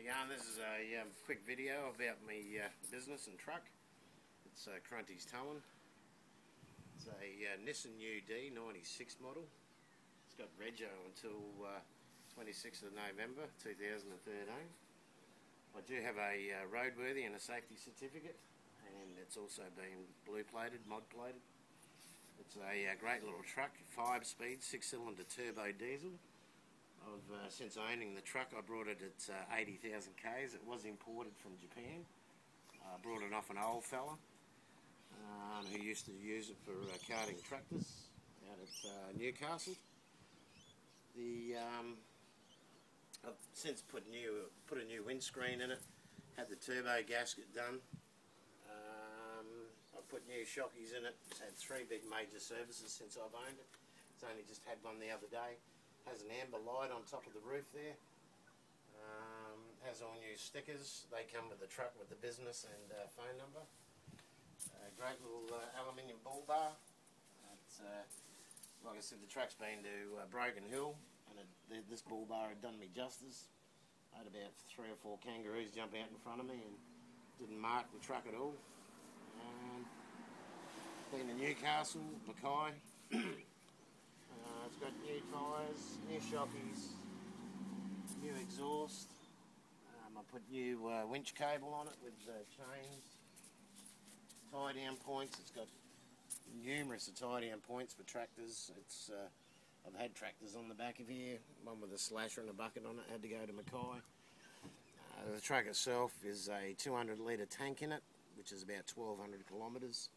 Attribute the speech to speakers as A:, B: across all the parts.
A: going? This is a quick video about my business and truck. It's Cruntys Towing. It's a Nissan UD 96 model. It's got rego until 26th of November 2013. I do have a roadworthy and a safety certificate, and it's also been blue plated, mod plated. It's a great little truck, 5-speed, 6-cylinder turbo diesel. I've since owning the truck, I brought it at 80,000 k's. It was imported from Japan. I brought it off an old fella who used to use it for carting tractors out at Newcastle. I've since put a new windscreen in it, had the turbo gasket done. I've put new shockies in it. It's had 3 big major services since I've owned it. It's only just had one the other day. Has an amber light on top of the roof there. Has all new stickers. They come with the truck with the business and phone number. Great little aluminium bull bar. Like I said, the truck's been to Broken Hill, and this bull bar had done me justice. I had about 3 or 4 kangaroos jump out in front of me and didn't mark the truck at all. Been to Newcastle, Mackay. It's got new tyres, new shockies, new exhaust. I put new winch cable on it with chains, tie down points. It's got numerous tie down points for tractors. I've had tractors on the back of here, one with a slasher and a bucket on it, had to go to Mackay. The truck itself is a 200 litre tank in it, which is about 1,200 kilometres.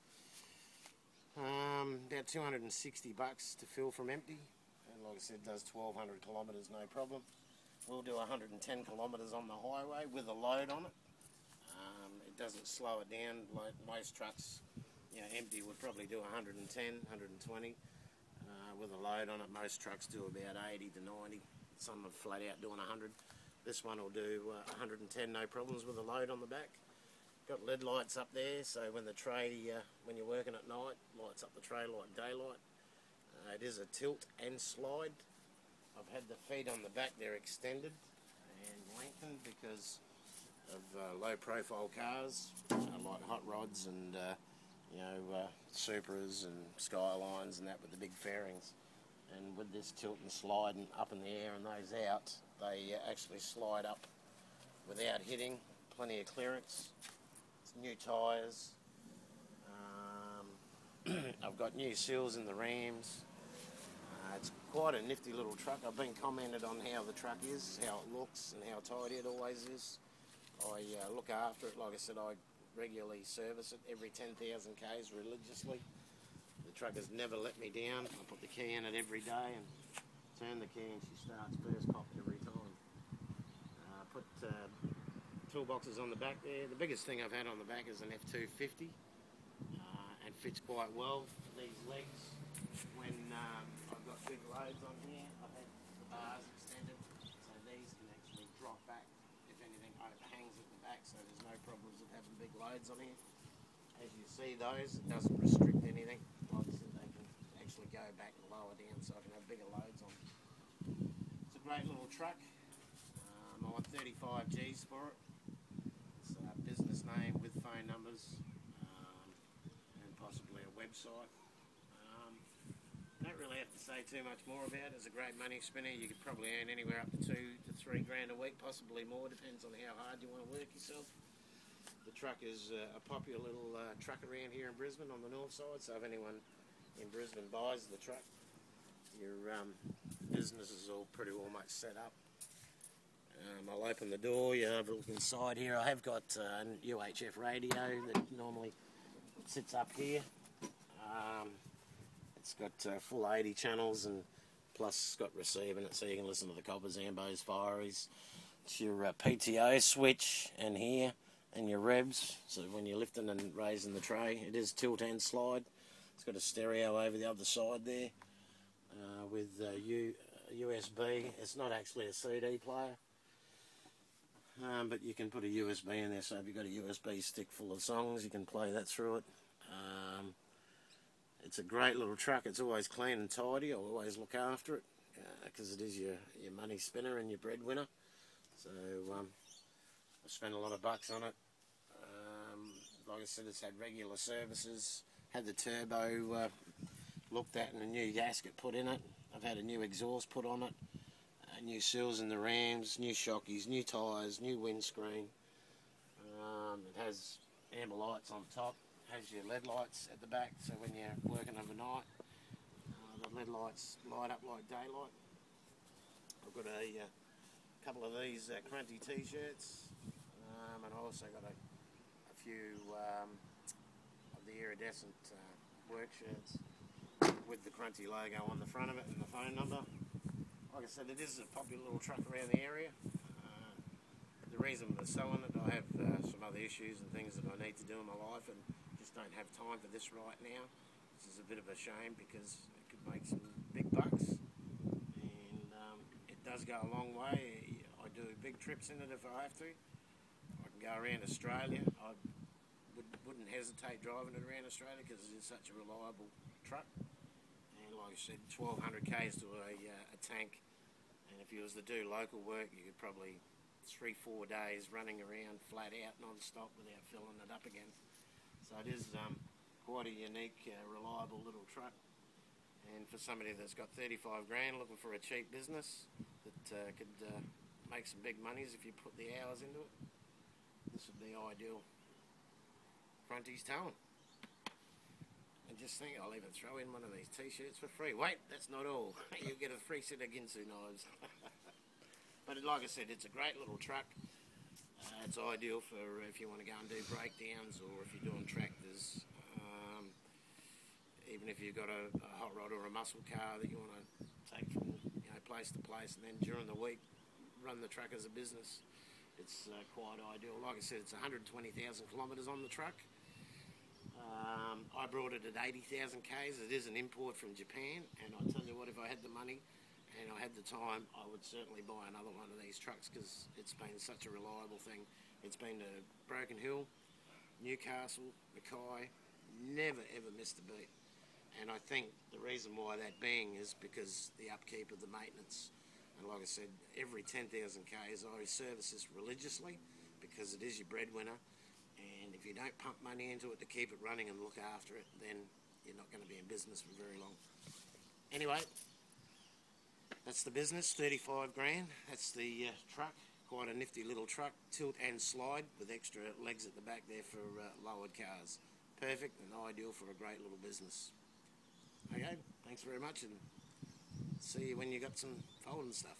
A: About $260 to fill from empty, and like I said, does 1,200 kilometres no problem. We'll do 110 kilometres on the highway with a load on it. It doesn't slow it down like most trucks. You know, empty would probably do 110, 120. With a load on it, most trucks do about 80 to 90. Some are flat out doing 100. This one will do 110 no problems with a load on the back. Got LED lights up there, so when the tray, when you're working at night, lights up the tray like daylight. It is a tilt and slide. I've had the feet on the back, they're extended and lengthened because of low profile cars, like hot rods and Supras and Skylines and that with the big fairings. And with this tilt and slide and up in the air and those out, they actually slide up without hitting. Plenty of clearance. New tyres. I've got new seals in the rams. It's quite a nifty little truck. I've been commented on how the truck is, how it looks and how tidy it always is. I look after it. Like I said, I regularly service it every 10,000 k's religiously. The truck has never let me down. I put the key in it every day and turn the key and she starts first cop every time. Put toolboxes on the back there. The biggest thing I've had on the back is an F250 and fits quite well for these legs. When I've got big loads on here, I've had the bars extended so these can actually drop back if anything overhangs at the back, so there's no problems of having big loads on here. As you see those, it doesn't restrict anything. Like I said, they can actually go back and lower down so I can have bigger loads on. It's a great little truck. I want 35 G's for it. It's a business name with phone numbers and possibly a website. Don't really have to say too much more about it. It's a great money spinner. You could probably earn anywhere up to 2 to 3 grand a week, possibly more, depends on how hard you want to work yourself. The truck is a popular little truck around here in Brisbane on the north side, so if anyone in Brisbane buys the truck, your business is all pretty well much set up. I'll open the door, you have a look inside here. I have got an UHF radio that normally sits up here. It's got full 80 channels and plus it's got receiver in it so you can listen to the coppers, ambos, fireys. It's your PTO switch and here and your revs, so when you're lifting and raising the tray, it is tilt and slide. It's got a stereo over the other side there with USB. It's not actually a CD player. But you can put a USB in there, so if you've got a USB stick full of songs, you can play that through it. It's a great little truck. It's always clean and tidy. I always look after it because it is your money spinner and your breadwinner. So spent a lot of bucks on it. Like I said, it's had regular services, had the turbo looked at and a new gasket put in it. I've had a new exhaust put on it, new seals in the rams, new shockies, new tyres, new windscreen. It has amber lights on top, has your LED lights at the back, so when you're working overnight, the LED lights light up like daylight. I've got a couple of these Cruntys t-shirts, and I also got a few of the iridescent work shirts with the Cruntys logo on the front of it and the phone number. Like I said, it is a popular little truck around the area. The reason for selling it, I have some other issues and things that I need to do in my life and just don't have time for this right now. This is a bit of a shame because it could make some big bucks, and it does go a long way. I do big trips in it if I have to. I can go around Australia. I wouldn't hesitate driving it around Australia because it is such a reliable truck. And like I said, 1200 k's to a tank, and if you was to do local work, you could probably 3-4 days running around flat out non-stop without filling it up again. So it is quite a unique, reliable little truck. And for somebody that's got 35 grand looking for a cheap business that could make some big monies if you put the hours into it, this would be ideal. Cruntys Towing. And just think, I'll even throw in one of these t-shirts for free. Wait, that's not all. You get a free set of Ginsu knives. But like I said, it's a great little truck. It's ideal for if you want to go and do breakdowns, or if you're doing tractors. Even if you've got a hot rod or a muscle car that you want to take from place to place, and then during the week run the truck as a business. It's quite ideal. Like I said, it's 120,000 kilometres on the truck. I brought it at 80,000 k's. It is an import from Japan, and I tell you what, if I had the money and I had the time, I would certainly buy another one of these trucks because it's been such a reliable thing. It's been to Broken Hill, Newcastle, Mackay, never ever missed a beat. And I think the reason why that being is because the upkeep of the maintenance. And like I said, every 10,000 k's I service this religiously because it is your breadwinner. And if you don't pump money into it to keep it running and look after it, then you're not going to be in business for very long. Anyway, that's the business, 35 grand. That's the truck, quite a nifty little truck, tilt and slide with extra legs at the back there for lowered cars. Perfect and ideal for a great little business. Okay, thanks very much, and see you when you got some folding stuff.